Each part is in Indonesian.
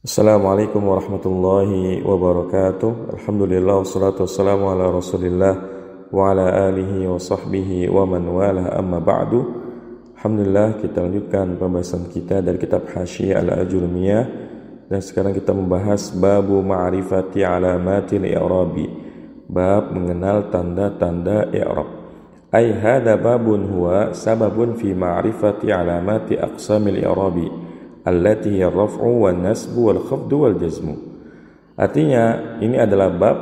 Assalamualaikum warahmatullahi wabarakatuh. Alhamdulillah wassalatu wassalamu ala Rasulillah wa ala alihi wa sahbihi wa man wala amma ba'du. Alhamdulillah, kita lanjutkan pembahasan kita dari kitab Hasyiah Al-Ajurumiyah, dan sekarang kita membahas babu ma'rifati alamatil i'rabi, bab mengenal tanda-tanda i'rab. Ai hadza babun huwa sababun fi ma'rifati alamati aqsamil i'rabi allati hiya ar-raf'u wan nasbu wal khafdu wal jazmu. Artinya, ini adalah bab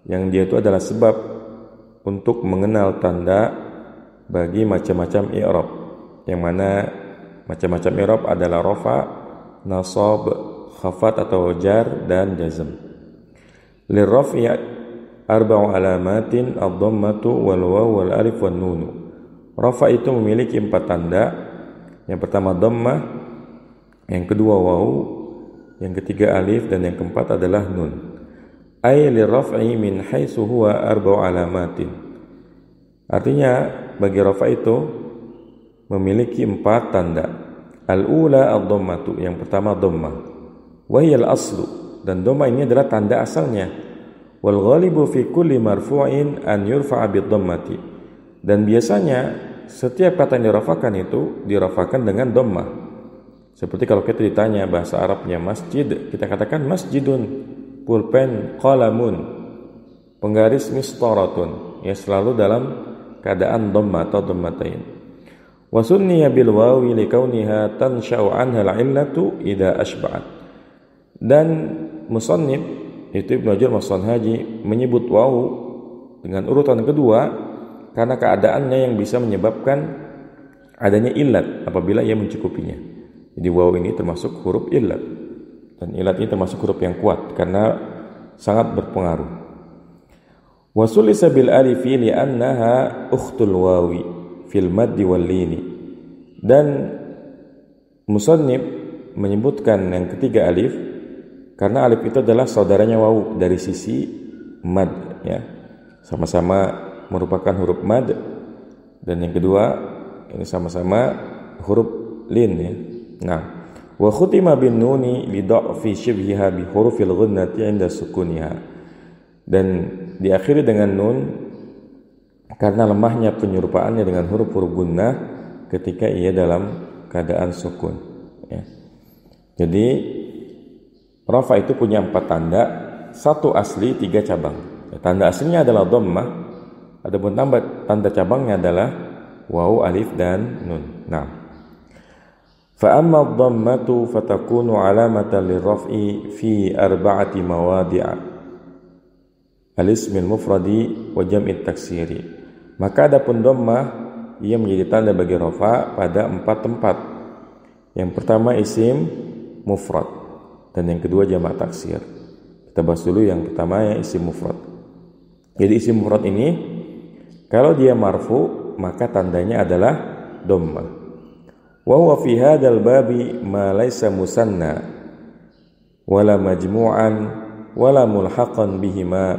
yang dia itu adalah sebab untuk mengenal tanda bagi macam-macam i'rab, yang mana macam-macam i'rab adalah rafa, nasab, khafat atau jar dan jazm. Lirraf'i arba'u alamatin ad-dhammatu wal waw wal alif wan nun. Rafa itu memiliki 4 tanda. Yang pertama dhammah, yang kedua waw, yang ketiga alif, dan yang keempat adalah nun. Ay lirraf'i min haitsu huwa arba'u alamatin. Artinya bagi rafa itu memiliki 4 tanda. Al-ula ad-dhammatu, yang pertama dhammah. Wa hiya al-aslu, dan dhammah ini adalah tanda asalnya. Wal ghalibu fi kulli marfu'in an yurfa'a bid-dhammati. Dan biasanya setiap kata yang dirafakan itu dirafakan dengan dhammah. Seperti kalau kita ditanya bahasa Arabnya masjid, kita katakan masjidun, pulpen, qalamun, penggaris mistaratun, ya selalu dalam keadaan dhamma atau dhammatain. Wa sunniya bil wawi li kauniha tansha'u anha al-'illatu idza ashba'at. Dan musannif itu Ibnu Hajar Haji menyebut waw dengan urutan kedua karena keadaannya yang bisa menyebabkan adanya illat apabila ia mencukupinya. Jadi waw ini termasuk huruf illat, dan illat ini termasuk huruf yang kuat karena sangat berpengaruh. Wa sulisa bil alifi li annaha ukhtul wawi fil maddi wal lini. Dan musannif menyebutkan yang ketiga alif karena alif itu adalah saudaranya waw dari sisi mad, ya. Sama-sama merupakan huruf mad, dan yang kedua ini sama-sama huruf lin, ya. Nah, wa khutima bin nuni li dha'fi shibhiha bi hurufil ghunnati 'inda sukuniha. Dan diakhiri dengan nun karena lemahnya penyerupaannya dengan huruf-huruf gunnah ketika ia dalam keadaan sukun, ya. Jadi rafa itu punya 4 tanda, 1 asli, 3 cabang. Tanda aslinya adalah dhammah, adapun tanda cabangnya adalah waw, alif, dan nun. Nah, fa amma ad-dhammatu fatakunu alamatan lirraf'i fi 4 mawadi'a al-ismil mufradi wa jam'it taksiri. Maka adapun dhammah ia menjadi tanda bagi rafa pada 4 tempat. Yang pertama isim mufrad, dan yang kedua jamak taksir. Kita bahas dulu yang pertama, ya, isim mufrad. Jadi isim mufrad ini kalau dia marfu maka tandanya adalah dhammah. Wa huwa fi hadzal babi ma laysa musanna wala majmu'an wala mulhaqan bihima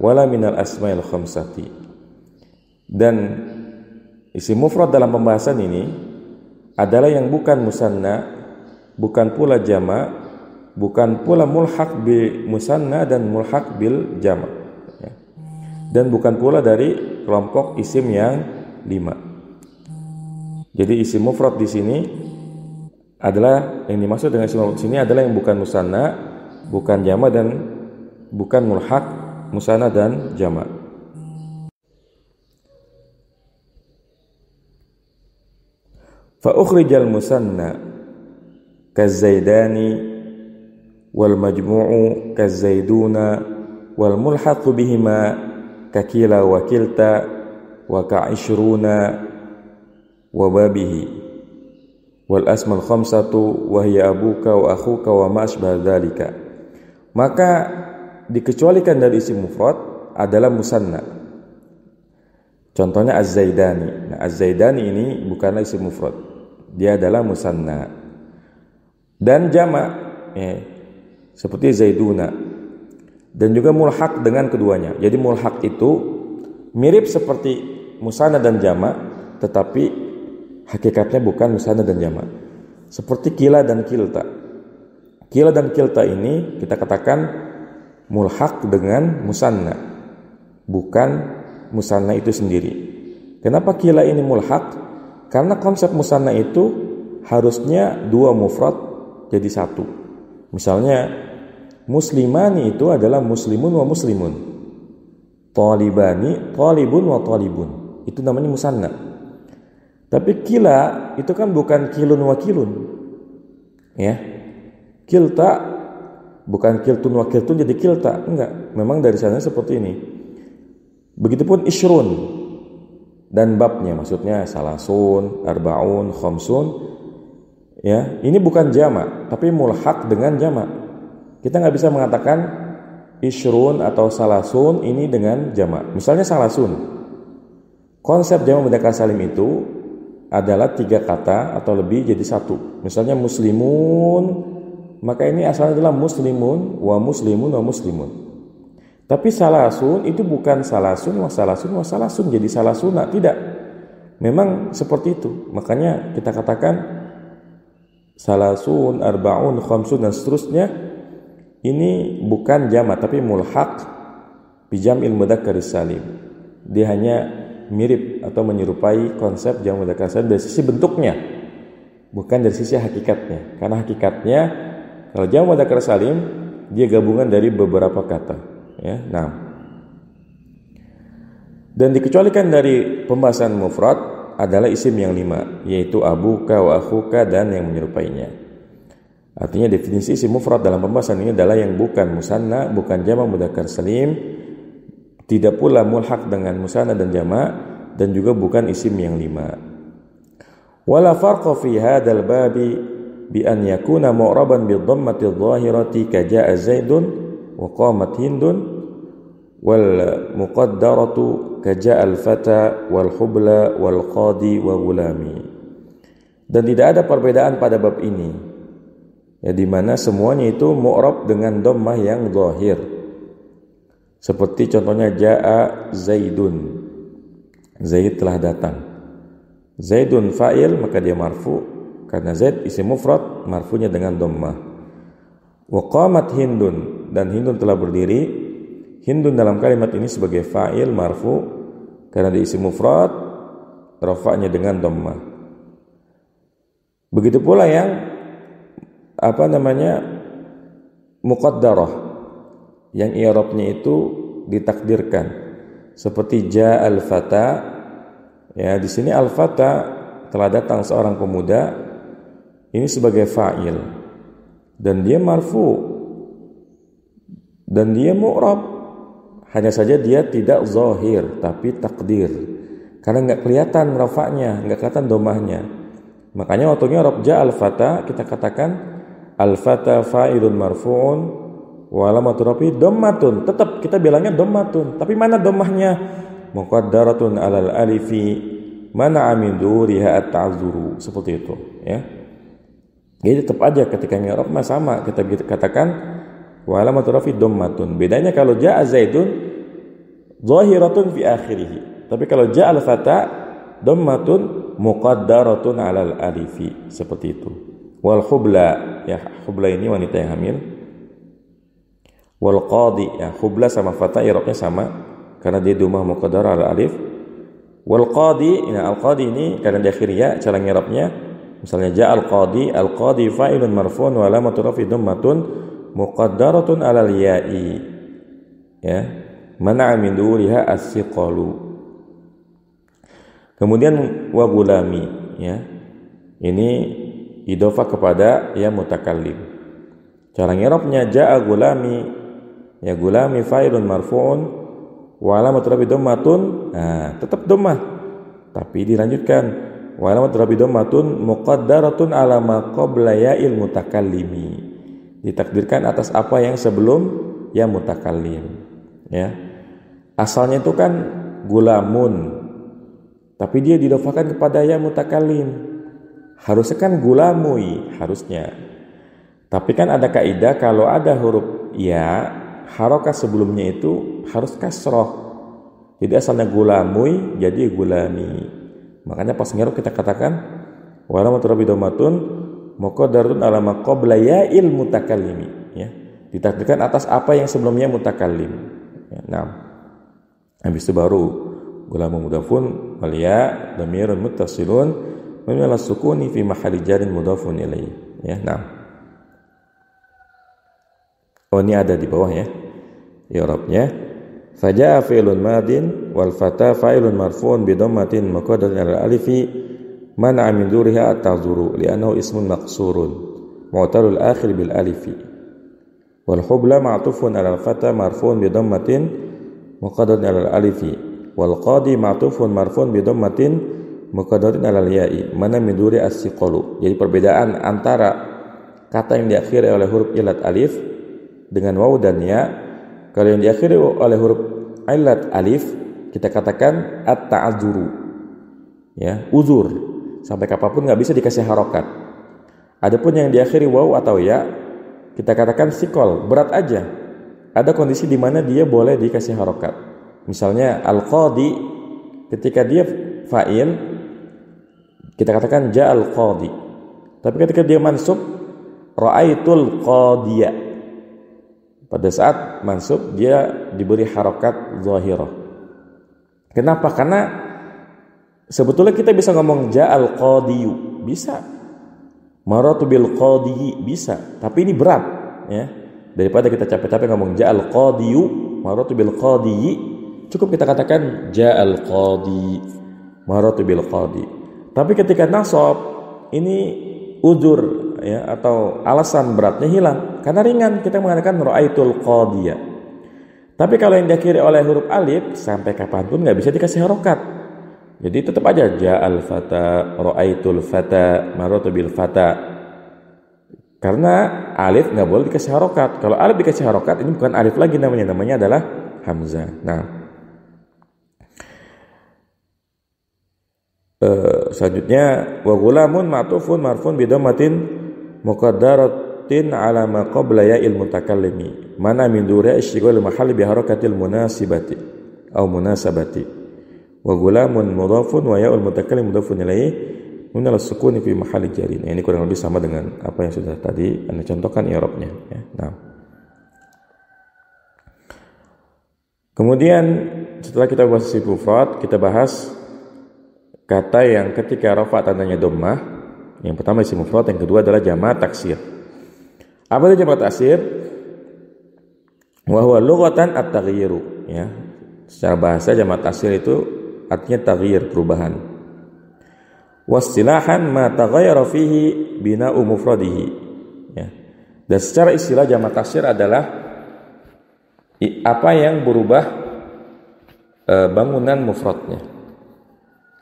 wala minal asma'il khamsati. Dan isim mufrad dalam pembahasan ini adalah yang bukan musanna, bukan pula jama', bukan pula mulhaq bi musanna dan mulhaq bil jama', ya. Dan bukan pula dari kelompok isim yang 5. Jadi isim mufrad di sini adalah yang dimaksud dengan isim mufrad di sini adalah yang bukan musanna, bukan jama', dan bukan mulhaq musanna dan jama'. Fa ukhrijal musanna kazaidani wal majmu'u kazaiduna wal mulhaqu bihima kakila wa kilta wa ka'ishruna wa babihi wal asmal khamsatu wa hiya abuka wa akhuka wa ma asbah dzalika. Maka dikecualikan dari isim mufrad adalah musanna. Contohnya az-zaidani. Nah, az-zaidani ini bukanlah isim mufrad, dia adalah musanna. Dan jama', ya, seperti zaiduna, dan juga mulhaq dengan keduanya. Jadi mulhaq itu mirip seperti musanna dan jama', tetapi hakikatnya bukan musanna dan jama'. Seperti kila dan kilta. Kila dan kilta ini kita katakan mulhaq dengan musanna, bukan musanna itu sendiri. Kenapa kila ini mulhaq? Karena konsep musanna itu harusnya dua mufrad jadi satu. Misalnya muslimani itu adalah muslimun wa muslimun, talibani talibun wa talibun, itu namanya musanna. Tapi kila itu kan bukan kilun wa kilun, ya. Kilta bukan kiltun wa kiltun jadi kilta, enggak. Memang dari sana seperti ini. Begitupun isyrun dan babnya, maksudnya salasun, arbaun, khamsun, ya. Ini bukan jamak, tapi mulhaq dengan jamak. Kita nggak bisa mengatakan isyrun atau salasun ini dengan jamak. Misalnya salasun, konsep jamak mudzakkar salim itu adalah 3 kata atau lebih jadi satu. Misalnya muslimun, maka ini asalnya adalah muslimun wa muslimun wa muslimun. Tapi salasun itu bukan salasun wa salasun wa salasun jadi salasuna, tidak. Memang seperti itu. Makanya kita katakan salasun, arbaun, khamsun dan seterusnya ini bukan jamak tapi mulhaq bi jam'il mudzakkar salim. Dia hanya mirip atau menyerupai konsep jamak mudzakkar salim dari sisi bentuknya, bukan dari sisi hakikatnya. Karena hakikatnya kalau jamak mudzakkar salim dia gabungan dari beberapa kata, ya. Nah, dan dikecualikan dari pembahasan mufrad adalah isim yang 5, yaitu abuka wa akhuka dan yang menyerupainya. Artinya definisi isim mufrad dalam pembahasan ini adalah yang bukan musanna, bukan jamak mudzakkar salim, tidak pula mulhaq dengan musanna dan jamak, dan juga bukan isim yang 5. Wala farqa fi hadzal babi bi an yakuna mu'raban bi dhammati adh-dhahirati ka jaa zaidun wa qamat hindun wal muqaddaratu ka jaa al-fata wal hubla wal qadi wa gulami. Dan tidak ada perbedaan pada bab ini, ya, di mana semuanya itu mu'rab dengan dhammah yang zahir. Seperti contohnya jaa zaidun, Zaid telah datang. Zaidun fa'il maka dia marfu karena Zaid isim mufrad, marfunya dengan dhammah. Wa qamat hindun, dan hindun telah berdiri. Hindun dalam kalimat ini sebagai fa'il marfu karena dia isim mufrad, rafa'nya dengan dhammah. Begitu pula yang muqaddarah, yang i'rabnya itu ditakdirkan. Seperti ja'al fata, ya, di sini al-fata telah datang seorang pemuda, ini sebagai fa'il dan dia marfu dan dia mu'rab, hanya saja dia tidak zahir tapi takdir karena enggak kelihatan rafa'nya, enggak kelihatan dhammahnya. Makanya waktu i'rab ja'al fata kita katakan al-fata fa'ilun marfu'un wa alamatu rafi dhammatun. Tetap kita bilangnya dhammatun, tapi mana dhammahnya? Muqaddaratun 'alal alifi mana min duriha at-ta'azzuru, seperti itu, ya. Jadi tetap aja ketika i'rab sama kita katakan wa alamatu rafi dhammatun. Bedanya kalau jaa zaidun zahiratun fi akhirih, tapi kalau jaa al-fata dhammatun muqaddaratun 'alal alifi, seperti itu. Wal hubla, ya, hubla ini wanita yang hamil. Wal qadi, ya, hubla sama fata i'rabnya sama karena dia dhammah muqaddarah 'alal alif. Wal qadi, ya, al qadi ini karena di akhir ya, cara i'rabnya misalnya ja'al qadi, al qadi fa'ilun marfu'un wa alamatu rafi dhammatun muqaddaratun 'alal ya'i, ya, mana'a min duriha as-siqalu. Kemudian wa gulami, ya, ini idhofah kepada ya mutakallim. Cara i'rabnya ja'a gulami, ya, gulami fa'ilun marfu'un wa alamatu rafi dhammatun, nah, tetap dhammah tapi dilanjutkan wa alamatu rafi dhammatun muqaddaratun 'ala ma qabla ya'il mutakallimi, ditakdirkan atas apa yang sebelum ya mutakallim, ya. Asalnya itu kan gulamun tapi dia didhofahkan kepada ya mutakallim. Harusnya kan gulamui, harusnya. Tapi kan ada kaidah kalau ada huruf ya, harokat sebelumnya itu harus kasroh. Jadi asalnya gulamui jadi gulami. Makanya pas ngirab kita katakan wa alamatu rafi dhammatun muqaddarun ala ma qabla ya'il mutakallimi, ya. Ditakdirkan atas apa yang sebelumnya mutakallim. Ya, nah. Habis itu baru gulamun mudafun wal ya dhamirun muttasilun min al-sukuni fi mahalli jarin mudafun ilaihi. Ya, nah. Oh, ini ada di bawah ya. I'rabnya faja'a fi'lun madin wal fata fa'ilun marfu'un bi dhammatin muqaddarin 'ala alifi man'a min dzuriha at-ta'dzuru li'annahu ismun maqsurun mu'talul akhir bil alifi wal hubla ma'tufun 'ala al-fata marfu'un bi dhammatin muqaddarin 'ala alifi wal qadi ma'tufun marfu'un bi dhammatin muqaddarin 'ala al-ya'i mana min dzuri as-siqalu. Jadi perbedaan antara kata yang diakhiri oleh huruf ilat alif dengan waw dan ya. Kalau yang diakhiri oleh huruf ilat alif kita katakan at-ta'adzuru, ya, uzur, sampai kapanpun nggak bisa dikasih harokat. Adapun yang diakhiri waw atau ya kita katakan sikol, berat aja. Ada kondisi di mana dia boleh dikasih harokat. Misalnya al-qadi, ketika dia fa'il kita katakan ja'al qadi. Tapi ketika dia mansub ra'aitul qadiya, pada saat mansub dia diberi harokat zahirah. Kenapa? Karena sebetulnya kita bisa ngomong ja'al qadiyu, bisa. Maratu bil qadiyi, bisa. Tapi ini berat, ya. Daripada kita capek-capek ngomong ja'al qadiyu, maratu bil qadiyi, cukup kita katakan ja'al qadi, maratu bil qadi. Tapi ketika nasab ini uzur, ya, atau alasan beratnya hilang karena ringan, kita mengatakan ra'aitul qadiyya. Tapi kalau yang diakhiri oleh huruf alif sampai kapanpun nggak bisa dikasih harokat. Jadi tetap aja ja'al fata, ra'aitul fata, maratu bil fata. Karena alif nggak boleh dikasih harokat. Kalau alif dikasih harokat ini bukan alif lagi namanya adalah hamzah. Nah, selanjutnya wa ghulamun ma'tufun marfun bi dhammatin muqaddaratin 'ala ma qabla ya'il mutakallimi mana min duri isyghal mahalli bi harakatil munasibati aw munasabati wa ghulamun mudhafun wa ya'ul mutakallim mudhafun ilaihi min al-sukuni fi mahalli jarin. Ini kurang lebih sama dengan apa yang sudah tadi Anda contohkan i'rabnya, ya. Nah, kemudian setelah kita bahas isim mufrad, kita bahas kata yang ketika rafa tandanya dhammah. Yang pertama isim mufrad, yang kedua adalah jamak taksir. Apa itu jamak taksir? Wa huwa lughatan at-taghyiru, ya. Secara bahasa jamak taksir itu artinya taghyir, perubahan. Wastilahan ma taghayyara fihi bina'u mufradihi, ya. Dan secara istilah jamak taksir adalah apa yang berubah bangunan mufradnya.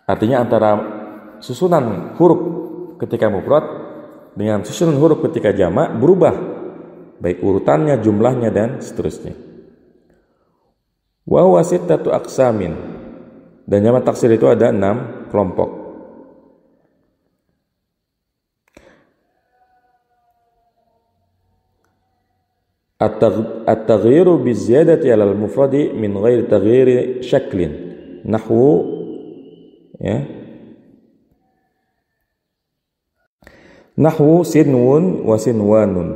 Artinya antara susunan huruf ketika mufrad dengan susunan huruf ketika jamak berubah, baik urutannya, jumlahnya, dan seterusnya. Wa huwa sittatu aqsamin, dan jamak taksir itu ada 6 kelompok. At-taghyiru bi ziyadati 'ala al-mufradi min ghairi taghyiri syaklin nahwu, ya, nahwu sinwun wa sinwanun.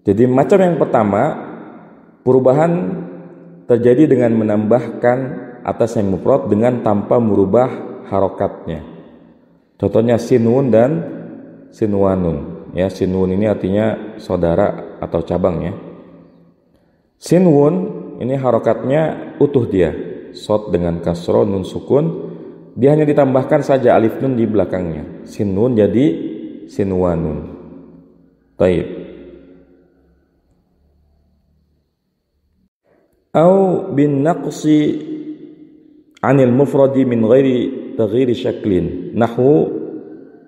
Jadi macam yang pertama, perubahan terjadi dengan menambahkan atas yang mufrad dengan tanpa merubah harokatnya. Contohnya sinwun dan sinwanun, ya. Sinwun ini artinya saudara atau cabang, ya. Sinwun ini harokatnya utuh dia, shad dengan kasro, nun sukun, dia hanya ditambahkan saja alif nun di belakangnya. Sinwun jadi sinwanun. Taib. Au bin naqsi 'anil mufradi min ghairi taghyiri syaklin nahwu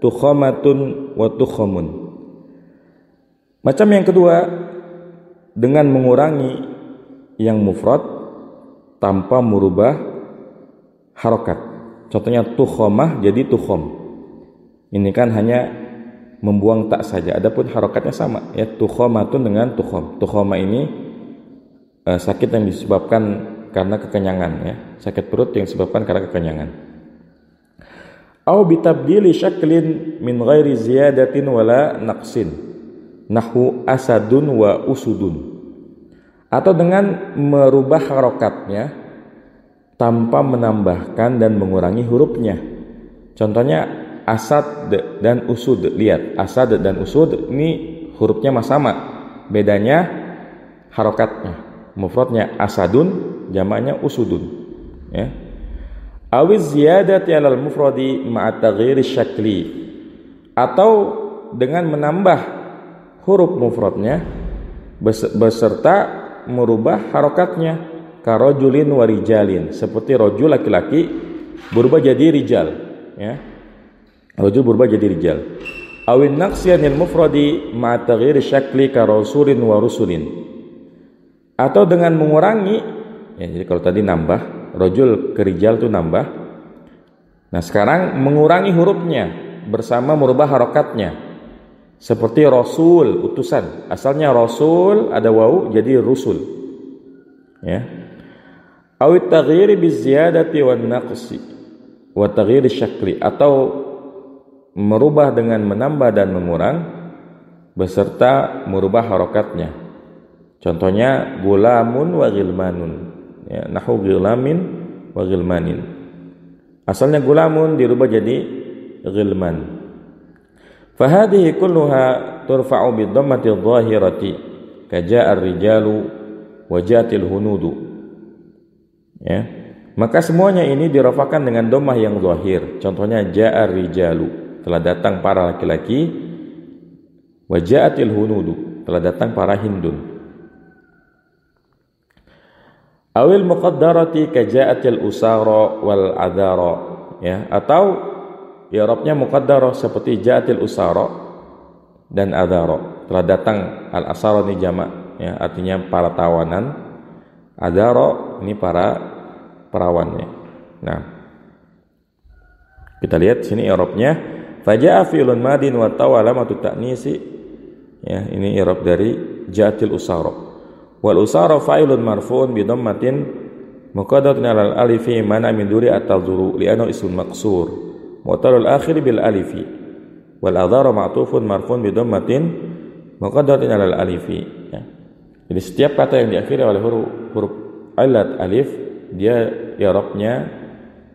tukhamatun wa tukhamun. Macam yang kedua, dengan mengurangi yang mufrad tanpa merubah harokat. Contohnya tukhamah jadi tukham. Ini kan hanya membuang tak saja. Adapun harokatnya sama, ya, tukhamatun dengan tukham. Tukhama ini sakit yang disebabkan karena kekenyangan, ya. Sakit perut yang disebabkan karena kekenyangan. Au bitabdili syaklin min ghairi ziyadatin wala naqsin. Nahwu asadun wa usudun. Atau dengan merubah harokatnya tanpa menambahkan dan mengurangi hurufnya. Contohnya asad dan usud. Lihat, asad dan usud ini hurufnya sama. Bedanya harokatnya. Mufradnya asadun, jamaknya usudun. Ya. Awiz ziyadati alal mufradi ma'a taghyiri syakli, atau dengan menambah huruf mufradnya beserta merubah harokatnya, karojulin warijalin, seperti rojul laki-laki berubah jadi rijal, ya. Rojul berubah jadi rijal. Awin naqsiyanil mufradi ma'a taghyiri syakli karosulin wa rusulin, atau dengan mengurangi, ya, jadi kalau tadi nambah rojul ke rijal itu nambah. Nah sekarang mengurangi hurufnya bersama merubah harokatnya, seperti rasul, utusan. Asalnya rasul ada wawu jadi rusul, ya. Awit taghyiri biziyadati wan naqsi wa taghyiri syakli, atau merubah dengan menambah dan mengurang beserta merubah harokatnya. Contohnya gulamun wa ghilmanun, ya, nahu ghilamin wa ghilmanin. Asalnya gulamun dirubah jadi ghilman. Fahadhihi kulluha turfa'u bid-dhammati adh-dhahirati kaja'ar rijalu wa jatil hunudu. Ya. Maka semuanya ini dirafakan dengan dhammah yang zahir. Contohnya ja'ar rijalu, telah datang para laki-laki, wa ja'atil hunudu, telah datang para hindun. Awil muqaddarati kaja'atil usara wal adhara, ya, atau i'rabnya muqaddarah seperti ja'atil usara dan adhara. Telah datang al-asara ini jamak, ya, artinya para tawanan. Adhara ini para perawannya. Nah, kita lihat sini i'rabnya, faja'a fi'lun madin wa tawalamatu ta'nisi, ya, ini i'rab dari ja'atil usara. Wal usara fa'ilun marfu'un bi dhammatin muqaddaratun 'alal alifi mana min duri at-tadhuru li'annahu ismun maqsur mu'talul akhir bil alifi. Wal adhara ma'tufun marfu'un bi dhammatin muqaddaratun 'alal alifi, ya. Jadi setiap kata yang diakhiri oleh huruf ilat alif, dia i'rabnya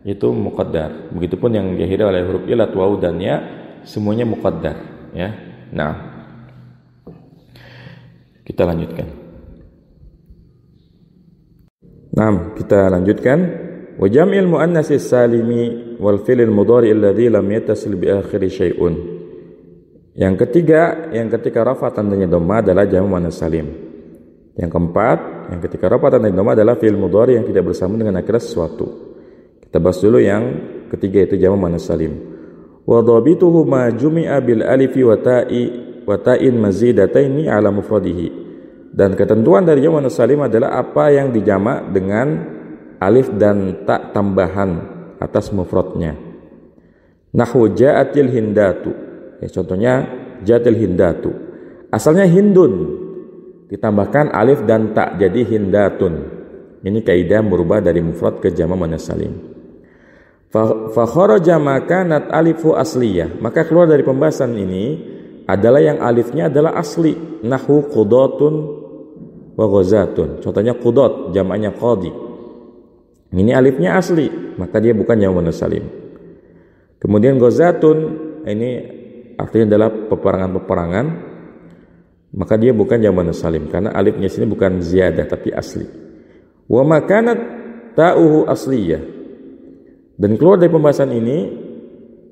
itu muqaddar. Begitupun yang diakhiri oleh huruf ilat waw dan ya, semuanya muqaddar, ya. Nah, kita lanjutkan. Nah, kita lanjutkan. Wa jam'il muannats salimi wal fi'lil mudhari' alladhi lam yattasil bi akhiri syai'un. Yang ketiga, yang ketika rafa tandanya dhamma adalah jamak muannats salim. Yang keempat, yang ketika rafa tandanya dhamma adalah fi'il mudhari' yang tidak bersama dengan akhir sesuatu. Kita bahas dulu yang ketiga, itu jamak muannats salim. Wa dhabituhu ma jumi'a bil alifi wa ta'in mazidataini 'ala mufradihi. Dan ketentuan dari jamak muannats salim adalah apa yang dijamak dengan alif dan ta tambahan atas mufradnya. Nahwu ja'atil hindatu, ya, contohnya ja'atil hindatu. Asalnya hindun, ditambahkan alif dan ta jadi hindatun. Ini kaidah merubah dari mufrad ke jamak muannats salim. Fa kharaja ma kanat alifu asliyah, maka keluar dari pembahasan ini adalah yang alifnya adalah asli. Nahwu qudatun wa ghazatun. Contohnya qudat, jamaknya qadi. Ini alifnya asli, maka dia bukan jamak muannats salim. Kemudian ghazatun, ini artinya adalah peperangan-peperangan, maka dia bukan jamak muannats salim karena alifnya sini bukan ziyadah tapi asli. Wa ma kanat ta'uhu asliyah. Dan keluar dari pembahasan ini,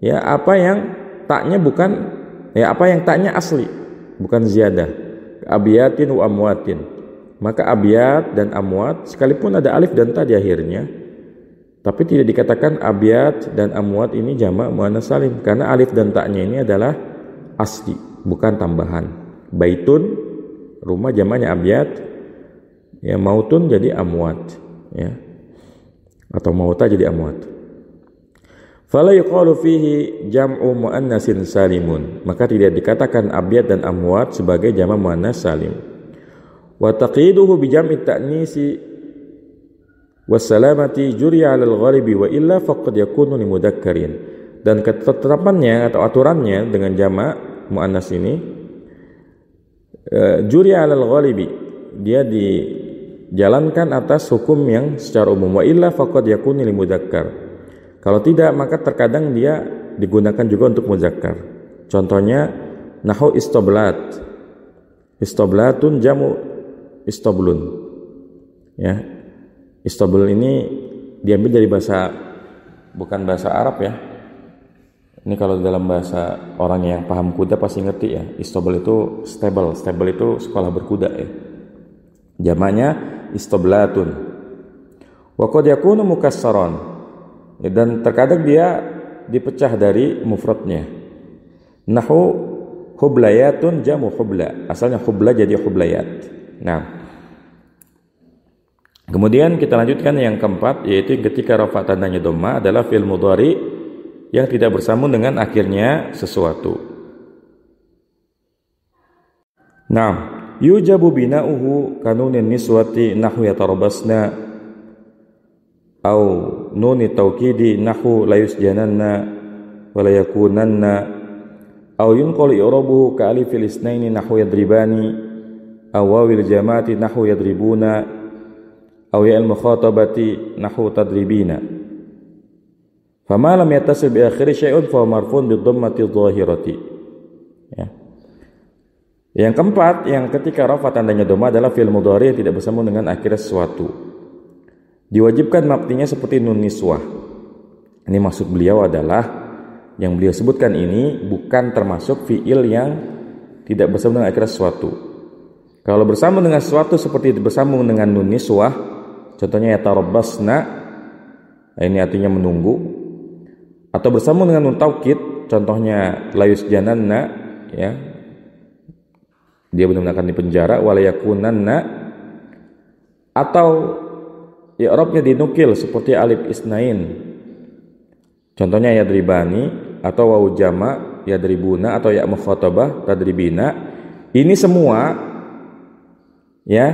ya, apa yang taknya bukan, ya, apa yang taknya asli, bukan ziyadah. Abiyatin wa amwatin. Maka abiyat dan amwat sekalipun ada alif dan ta di akhirnya, tapi tidak dikatakan abiyat dan amwat ini jamak muannats salim karena alif dan ta-nya ini adalah asli, bukan tambahan. Baitun, rumah jamaknya abiyat, ya, mautun jadi amwat, ya, atau mauta jadi amwat. Fala yuqalu fihi jam'u muannatsin salimun, maka tidak dikatakan abiyat dan amwat sebagai jamak muannats salim. Wa taqiduhu bi jam'i ta'nisi was salamati juri 'ala al-ghalibi wa illa faqad yakunu li mudakkarin. Dan ketetapannya atau aturannya dengan jamak muannas ini juri 'alal ghalibi, dia dijalankan atas hukum yang secara umum. Wa illa faqad yakunu lil mudzakkar. Kalau tidak maka terkadang dia digunakan juga untuk muzakkar. Contohnya nahu istablat. Istablatun jamu istablun. Ya. Istablun ini diambil dari bahasa, bukan bahasa Arab ya. Ini kalau dalam bahasa orang yang paham kuda pasti ngerti ya. Istabl itu stable. Stable itu sekolah berkuda ya. Jamaknya istablatun. Wa qad yakunu mukassaran. Ya, dan terkadang dia dipecah dari mufradnya. Nahu hublayatun jamu hubla. Asalnya hubla jadi hublayat. Nah, kemudian kita lanjutkan yang keempat, yaitu ketika rafa tandanya dhamma adalah fi'il mudhari yang tidak bersambung dengan akhirnya sesuatu. Nah, yujabu bina'uhu kanunin niswati nahu yatarabasna au nuni tawkidi nahu la yusjananna wa la yakunanna au yunqalu i'rabuhu ka alifil isnaini nahu yadribani au wawil jama'ati nahu yadribuna au ya'il mukhatabati nahu tadribina. Fama lam yattasil bi akhiri syai'un fa marfu'un bi dhammati dhahirati. Ya. Yang keempat, yang ketika rafa tandanya dhamma adalah fi'il mudhari yang tidak bersambung dengan akhir sesuatu. Diwajibkan mabninya seperti nun niswah. Ini maksud beliau adalah yang beliau sebutkan ini bukan termasuk fi'il yang tidak bersambung dengan akhir sesuatu. Kalau bersambung dengan sesuatu seperti bersambung dengan nun niswah, contohnya yatarabbasna, ini artinya menunggu. Atau bersambung dengan nun taukid, contohnya la yusjananna, ya, dia benar-benar akan dipenjara, wala yakunanna, atau i'rabnya dinukil seperti alif isnain, contohnya yadribani, atau wawu jama yadribuna, atau ya mukhatabah tadribina. Ini semua ya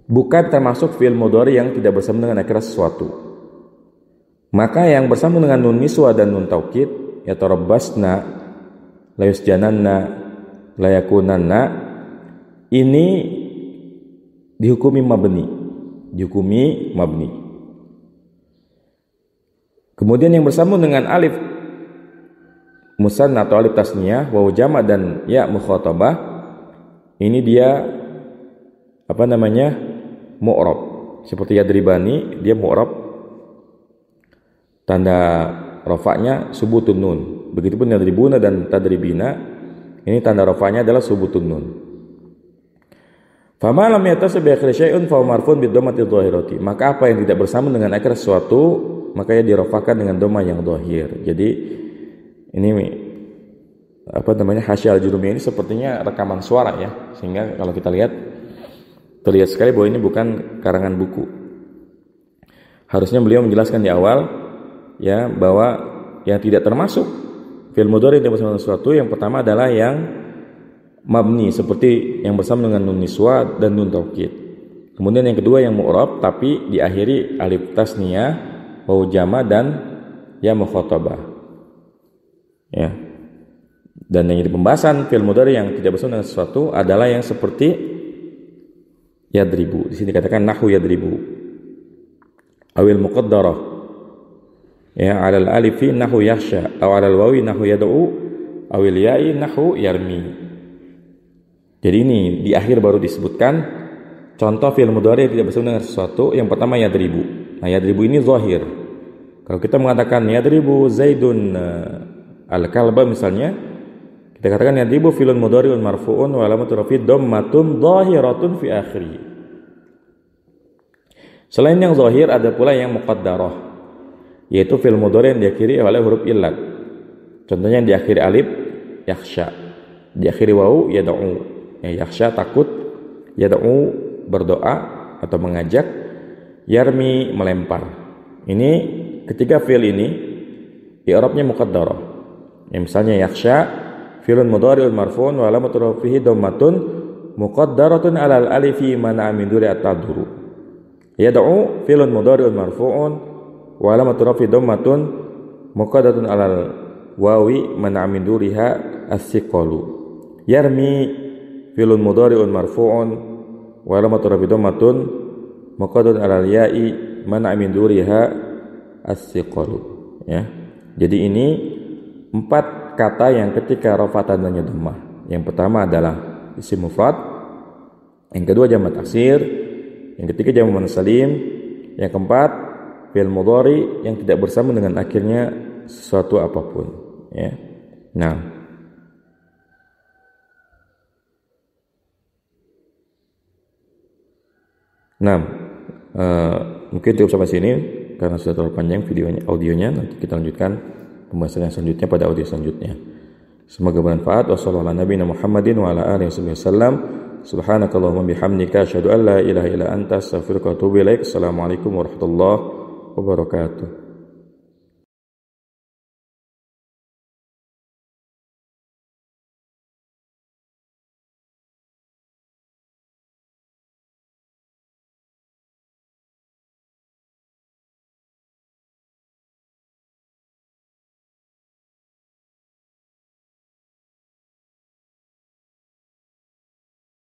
bukan termasuk fi'il mudhari yang tidak bersambung dengan akhir sesuatu. Maka yang bersambung dengan nun niswa dan nun taukid, yatarabbasna, la yusjananna, la yakunanna, ini dihukumi mabni. Kemudian yang bersambung dengan alif musanna atau alif tasniyah, wawu jama' dan ya mukhatabah, ini dia mu'rab. Seperti yadribani, dia mu'rab, tanda rafa'nya subutun nun. Begitupun yadribuna dan tadribina, ini tanda rafa'nya adalah subutun nun. Fama lam yattasil bi akhir syai'un fa marfu'un bi dhammati dhahirati. Maka apa yang tidak bersambung dengan akhir sesuatu, makanya dirafa'kan dengan dhamma yang dhahir. Jadi ini Hasyiah al-Jurumi ini sepertinya rekaman suara ya, sehingga kalau kita lihat terlihat sekali bahwa ini bukan karangan buku. Harusnya beliau menjelaskan di awal ya bahwa yang tidak termasuk fi'il mudhari yang bersambung dengan sesuatu, yang pertama adalah yang mabni seperti yang bersambung dengan nun niswa dan nun taukid. Kemudian yang kedua yang mu'rab tapi diakhiri alif tasniyah, wawu jama' dan ya mukhatabah. Ya. Dan yang jadi pembahasan fi'il mudhari yang tidak bersambung dengan sesuatu adalah yang seperti yadribu. Di sini dikatakan nahu yadribu. Awil muqaddarah. Ya, 'alal alifi nahu yakhsha, atau 'alal wawi nahu yad'u, awil ya'i nahu yarmi. Jadi ini di akhir baru disebutkan contoh fi'il mudhari yang tidak bersambung dengan sesuatu. Yang pertama yadribu. Nah, yadribu ini zahir. Kalau kita mengatakan yadribu Zaidun al-kalba misalnya, kita katakan yadribu fi'lun mudhari'un marfu'un wa alamatu raf'i dhammatun dhahiratun fi akhiri. Selain yang zahir ada pula yang muqaddarah, yaitu fi'il mudhari yang diakhiri oleh huruf illat. Contohnya yang diakhiri alif yakhsha, diakhiri wawu yad'u. Ya, yakhsha takut, yad'u berdoa atau mengajak, yarmi melempar. Ini ketiga fi'il ini i'rabnya muqaddarah. Ya, misalnya yakhsha fi'lun mudhari'un marfu'un wa alamatu raf'ihi dhammatun muqaddaratun 'alal alifi mana min duri at-tadhuru. Yad'u fi'lun mudhari'un marfu'un wa alamatu raf'i dhammatun muqaddatun alal wawi mana min duriha as-siqalu. Yarmi filun mudhari'un marfu'un wa alamatu rafi dhammatun muqaddatun alal ya'i mana min duriha as-siqalu. Ya. Jadi ini 4 kata yang ketika rafa tandanya dhammah. Yang pertama adalah isim mufrad, yang kedua jamak taksir, yang ketiga jamak muannas salim, yang keempat fi'il mudhari yang tidak bersama dengan akhirnya sesuatu apapun, ya. Mungkin cukup sampai sini karena sudah terlalu panjang videonya, audionya. Nanti kita lanjutkan pembahasan yang selanjutnya pada audio selanjutnya. Semoga bermanfaat. Wassalamualaikum warahmatullahi wabarakatuh. Subhanakallahumma bihamdika asyhadu an la ilaha illa anta astaghfiruka wa atubu ilaik. Assalamualaikum warahmatullahi wabarakatuh.